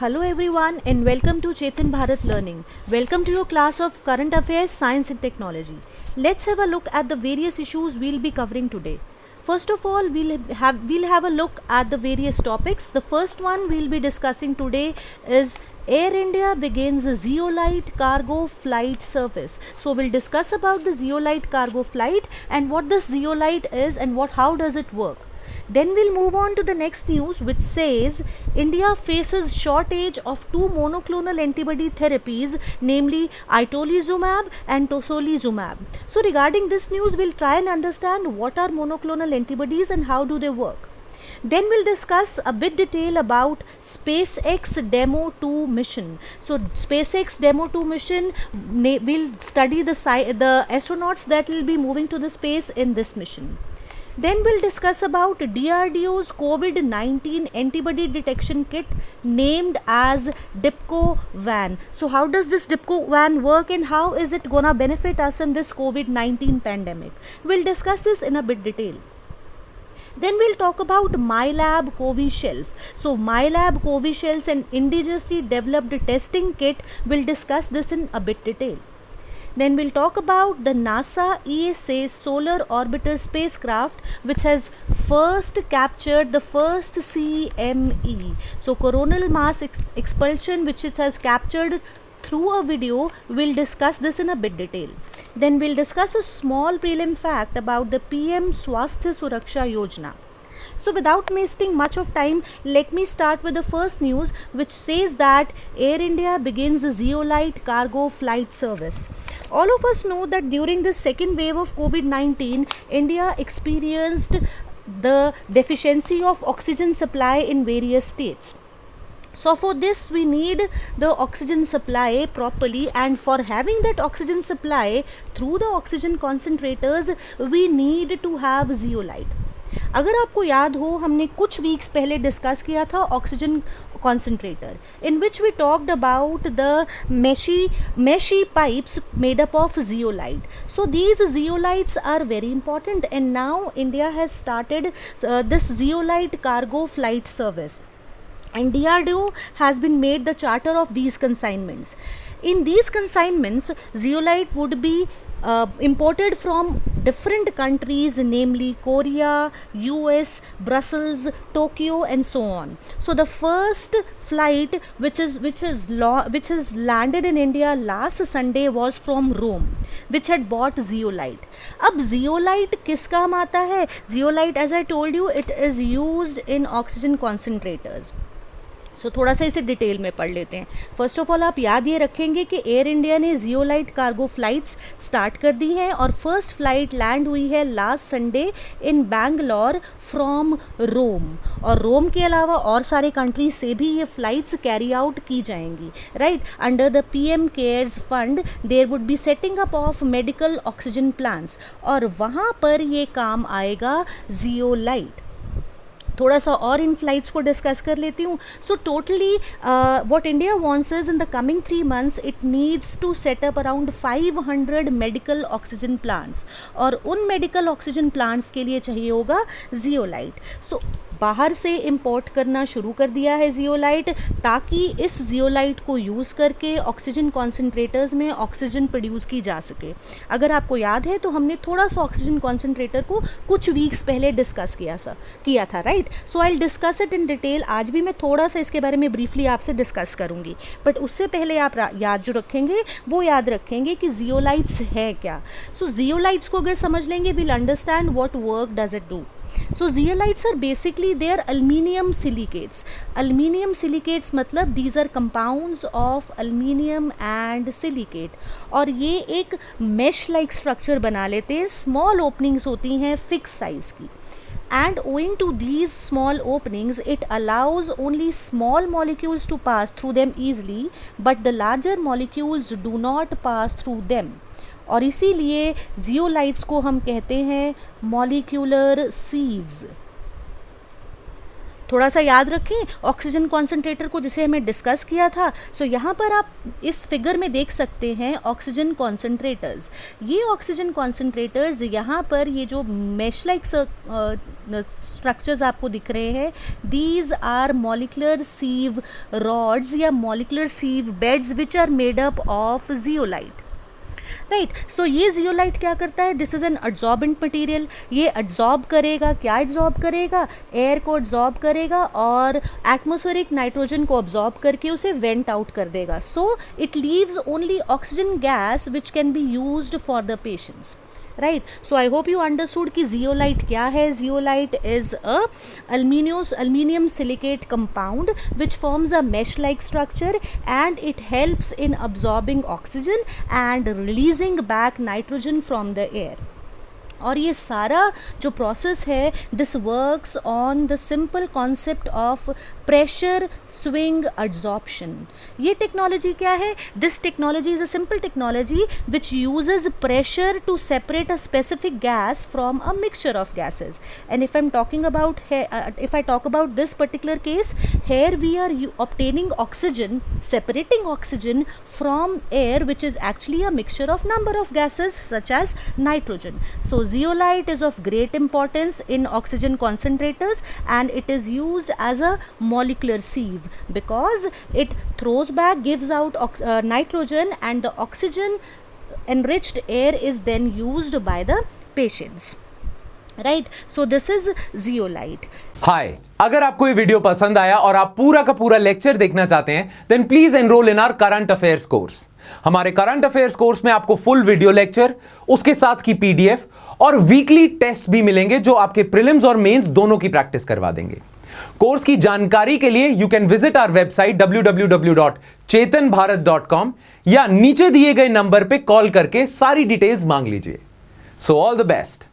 Hello everyone and welcome to Chetan Bharat Learning. Welcome to your class of Current Affairs, Science and Technology. Let's have a look at the various issues we'll be covering today. First of all, we'll have a look at the various topics. The first one we'll be discussing today is Air India begins a Zeolite cargo flight service. So we'll discuss about the Zeolite cargo flight and what this Zeolite is and how does it work. Then we'll move on to the next news, which says India faces shortage of two monoclonal antibody therapies, namely itolizumab and tocilizumab. So regarding this news, we'll try and understand what are monoclonal antibodies and how do they work. Then we'll discuss a bit detail about SpaceX Demo 2 mission. So SpaceX Demo 2 mission, we'll study the astronauts that will be moving to the space in this mission. Then we'll discuss about DRDO's COVID-19 antibody detection kit named as DIPCO-VAN. So how does this DIPCO-VAN work and how is it gonna benefit us in this COVID-19 pandemic? We'll discuss this in a bit detail. Then we'll talk about MyLab Covishelf. So MyLab Covishelf, an indigenously developed testing kit, we'll discuss this in a bit detail. Then we'll talk about the NASA ESA Solar Orbiter spacecraft, which has first captured the first CME. So coronal mass expulsion, which it has captured through a video. We'll discuss this in a bit detail. Then we'll discuss a small prelim fact about the PM Swasthya Suraksha Yojana. So without wasting much of time, let me start with the first news, which says that Air India begins a Zeolite cargo flight service. All of us know that during the second wave of COVID-19, India experienced the deficiency of oxygen supply in various states. So for this we need the oxygen supply properly, and for having that oxygen supply through the oxygen concentrators, we need to have zeolite. अगर आपको याद हो, हमने कुछ weeks पहले discuss किया था oxygen concentrator, in which we talked about the meshy pipes made up of zeolite. So these zeolites are very important, and now India has started this zeolite cargo flight service, and DRDO has been made the charter of these consignments. In these consignments, zeolite would be imported from different countries, namely Korea, US, Brussels, Tokyo, and so on. So the first flight which has landed in India last Sunday was from Rome, which had bought zeolite. अब zeolite किस काम आता है? Zeolite, as I told you, it is used in oxygen concentrators. सो थोड़ा सा इसे detail में पढ़ लेते हैं. फर्स्ट ऑफ ऑल आप याद ये रखेंगे कि एयर इंडिया ने जियोलाइट कार्गो फ्लाइट्स स्टार्ट कर दी हैं और फर्स्ट फ्लाइट लैंड हुई है last Sunday in Bangalore from Rome, और रोम के अलावा और सारे कंट्रीज से भी ये फ्लाइट्स कैरी आउट की जाएंगी. Right, under the PM cares fund there would be setting up of medical oxygen plants, और वहाँ पर ये काम आएगा जियोलाइट. थोड़ा सा और इन फ्लाइट्स को डिस्कस कर लेती हूँ. So totally what India wants is in the coming 3 months it needs to set up around 500 medical oxygen plants, और उन मेडिकल ऑक्सीजन प्लांट्स के लिए चाहिए होगा जियोलाइट. सो बाहर से इंपोर्ट करना शुरू कर दिया है जियोलाइट, ताकि इस जियोलाइट को यूज़ करके ऑक्सीजन कॉन्सेंट्रेटर्स में ऑक्सीजन प्रोड्यूस की जा सके. अगर आपको याद है तो हमने थोड़ा सा ऑक्सीजन कॉन्सेंट्रेटर को कुछ वीक्स पहले डिस्कस किया था. Right, so I will discuss it in detail. आज भी मैं थोड़ा सा इसके बारे में ब्रीफली आपसे डिस्कस करूँगी, बट उससे पहले आप याद जो रखेंगे वो याद रखेंगे कि जियोलाइट्स है क्या. सो जियोलाइट्स को अगर समझ लेंगे, will understand what work does it do. So zeolites are basically they are aluminium silicates. Aluminium silicates मतलब these are compounds of aluminium and silicate, और ये एक mesh like structure बना लेते हैं. small openings होती हैं fixed size की, and owing to these small openings it allows only small molecules to pass through them easily, but the larger molecules do not pass through them, और इसीलिए zeolites को हम कहते हैं मॉलिक्यूलर सीव्स. थोड़ा सा याद रखें ऑक्सीजन कॉन्सेंट्रेटर को जिसे हमें डिस्कस किया था। सो यहाँ पर आप इस फिगर में देख सकते हैं ऑक्सीजन कॉन्सेंट्रेटर्स। ये ऑक्सीजन कॉन्सेंट्रेटर्स यहाँ पर ये जो मैश लाइक स्ट्रक्चर्स आपको दिख रहे हैं, these are molecular sieve rods या molecular sieve beds which are made up of zeolite, right. So ये जियोलाइट क्या करता है, this is an adsorbent material. ये एड्जॉर्ब करेगा, क्या एड्जॉर्ब करेगा, एयर को एड्जॉर्ब करेगा और एटमॉस्फेरिक नाइट्रोजन को एब्जॉर्ब करके उसे वेंट आउट कर देगा। So it leaves only oxygen gas which can be used for the patients, right. So I hope you understood कि जियोलाइट क्या है। Zeolite is a aluminum silicate compound which forms a mesh like structure and it helps in absorbing oxygen and releasing back nitrogen from the air. और ये सारा जो process है this works on the simple concept of pressure swing adsorption. ये technology क्या है, this technology is a simple technology which uses pressure to separate a specific gas from a mixture of gases. And if I talk about this particular case, here we are obtaining oxygen, separating oxygen from air which is actually a mixture of number of gases such as nitrogen. So zeolite is of great importance in oxygen concentrators and it is used as a molecular sieve because it throws back, gives out nitrogen, and the oxygen enriched air is then used by the patients, right? So this is zeolite. हाय, अगर आपको ये video पसंद आया और आप पूरा का पूरा लेक्चर देखना चाहते हैं then please enrol in our current affairs course. हमारे करंट अफेयर्स कोर्स में आपको फुल वीडियो लेक्चर, उसके साथ की पीडीएफ और वीकली टेस्ट भी मिलेंगे जो आपके प्रीलिम्स और मेंस दोनों की प्रैक्टिस करवा देंगे। कोर्स की जानकारी के लिए you can visit our website www.chetanbharat.com या नीचे दिए गए नंबर पे कॉल करके सारी डिटेल्स मांग लीजिए। So all the best.